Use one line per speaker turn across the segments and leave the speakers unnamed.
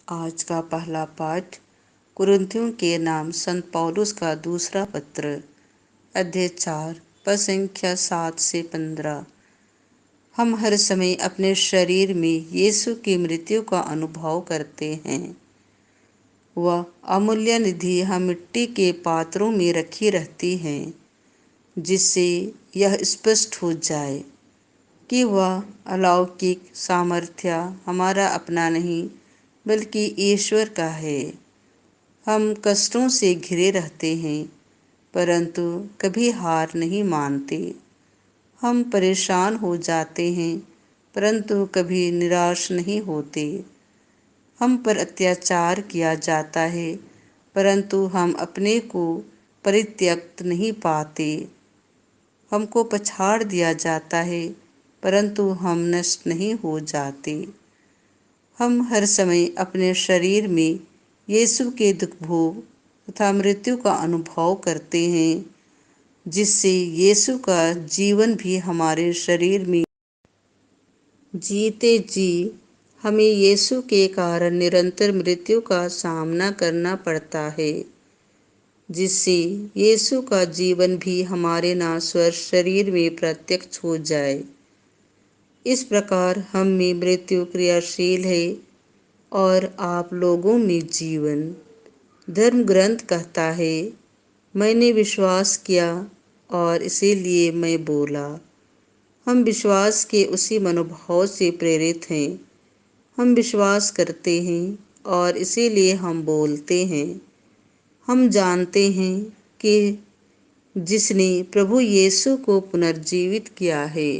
आज का पहला पाठ कुरिन्थियों के नाम संत पौलुस का दूसरा पत्र अध्याय 4 पद संख्या 7 से 15। हम हर समय अपने शरीर में यीशु की मृत्यु का अनुभव करते हैं। वह अमूल्य निधि हम मिट्टी के पात्रों में रखी रहती हैं, जिससे यह स्पष्ट हो जाए कि वह अलौकिक सामर्थ्य हमारा अपना नहीं बल्कि ईश्वर का है। हम कष्टों से घिरे रहते हैं, परंतु कभी हार नहीं मानते। हम परेशान हो जाते हैं, परंतु कभी निराश नहीं होते। हम पर अत्याचार किया जाता है, परंतु हम अपने को परित्यक्त नहीं पाते। हमको पछाड़ दिया जाता है, परंतु हम नष्ट नहीं हो जाते। हम हर समय अपने शरीर में यीशु के दुख भोग तथा मृत्यु का अनुभव करते हैं, जिससे यीशु का जीवन भी हमारे शरीर में जीते जी हमें यीशु के कारण निरंतर मृत्यु का सामना करना पड़ता है, जिससे यीशु का जीवन भी हमारे नाश्वर शरीर में प्रत्यक्ष हो जाए। इस प्रकार हम में मृत्यु क्रियाशील है और आप लोगों में जीवन। धर्म ग्रंथ कहता है, मैंने विश्वास किया और इसीलिए मैं बोला। हम विश्वास के उसी मनोभाव से प्रेरित हैं। हम विश्वास करते हैं और इसीलिए हम बोलते हैं। हम जानते हैं कि जिसने प्रभु यीशु को पुनर्जीवित किया है,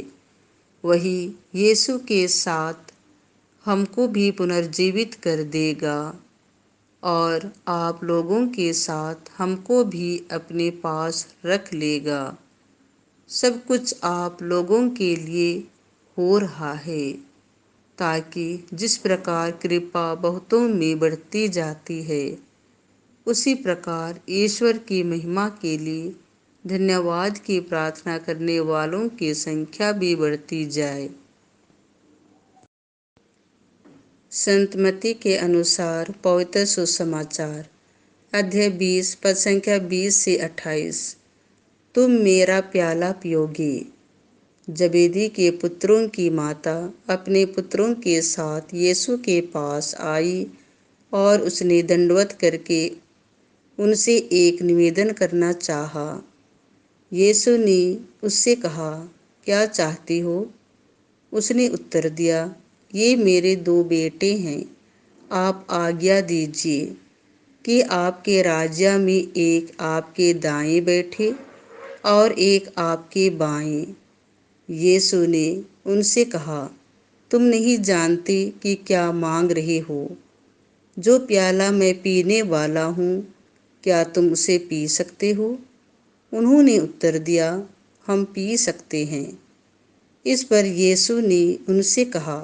वही यीशु के साथ हमको भी पुनर्जीवित कर देगा और आप लोगों के साथ हमको भी अपने पास रख लेगा। सब कुछ आप लोगों के लिए हो रहा है, ताकि जिस प्रकार कृपा बहुतों में बढ़ती जाती है, उसी प्रकार ईश्वर की महिमा के लिए धन्यवाद की प्रार्थना करने वालों की संख्या भी बढ़ती जाए। संत मत्ती के अनुसार पवित्र सुसमाचार अध्याय 20 पद संख्या 20 से 28। तुम मेरा प्याला पियोगे। जबेदी के पुत्रों की माता अपने पुत्रों के साथ यीशु के पास आई और उसने दंडवत करके उनसे एक निवेदन करना चाहा। यीशु ने उससे कहा, क्या चाहती हो? उसने उत्तर दिया, ये मेरे 2 बेटे हैं। आप आज्ञा दीजिए कि आपके राज्य में एक आपके दाएं बैठे और एक आपके बाएं। यीशु ने उनसे कहा, तुम नहीं जानते कि क्या मांग रहे हो। जो प्याला मैं पीने वाला हूँ, क्या तुम उसे पी सकते हो? उन्होंने उत्तर दिया, हम पी सकते हैं। इस पर यीशु ने उनसे कहा,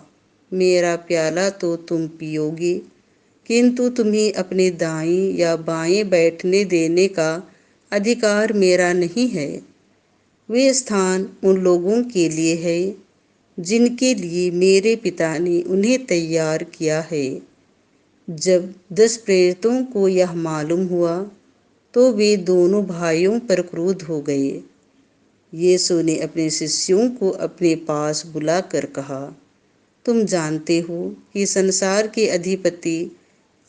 मेरा प्याला तो तुम पियोगे, किंतु तुम्हें अपने दाएं या बाएं बैठने देने का अधिकार मेरा नहीं है। वे स्थान उन लोगों के लिए है जिनके लिए मेरे पिता ने उन्हें तैयार किया है। जब 10 प्रेरितों को यह मालूम हुआ, तो वे दोनों भाइयों पर क्रुद्ध हो गए। यीशु ने अपने शिष्यों को अपने पास बुलाकर कहा, तुम जानते हो कि संसार के अधिपति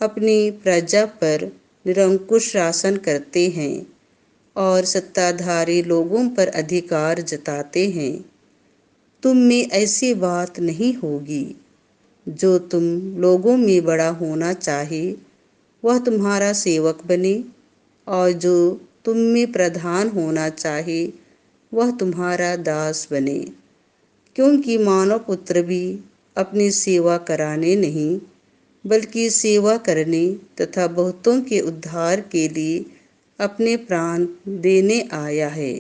अपनी प्रजा पर निरंकुश शासन करते हैं और सत्ताधारी लोगों पर अधिकार जताते हैं। तुम में ऐसी बात नहीं होगी। जो तुम लोगों में बड़ा होना चाहे, वह तुम्हारा सेवक बने, और जो तुम में प्रधान होना चाहे, वह तुम्हारा दास बने। क्योंकि मानव पुत्र भी अपनी सेवा कराने नहीं, बल्कि सेवा करने तथा बहुतों के उद्धार के लिए अपने प्राण देने आया है।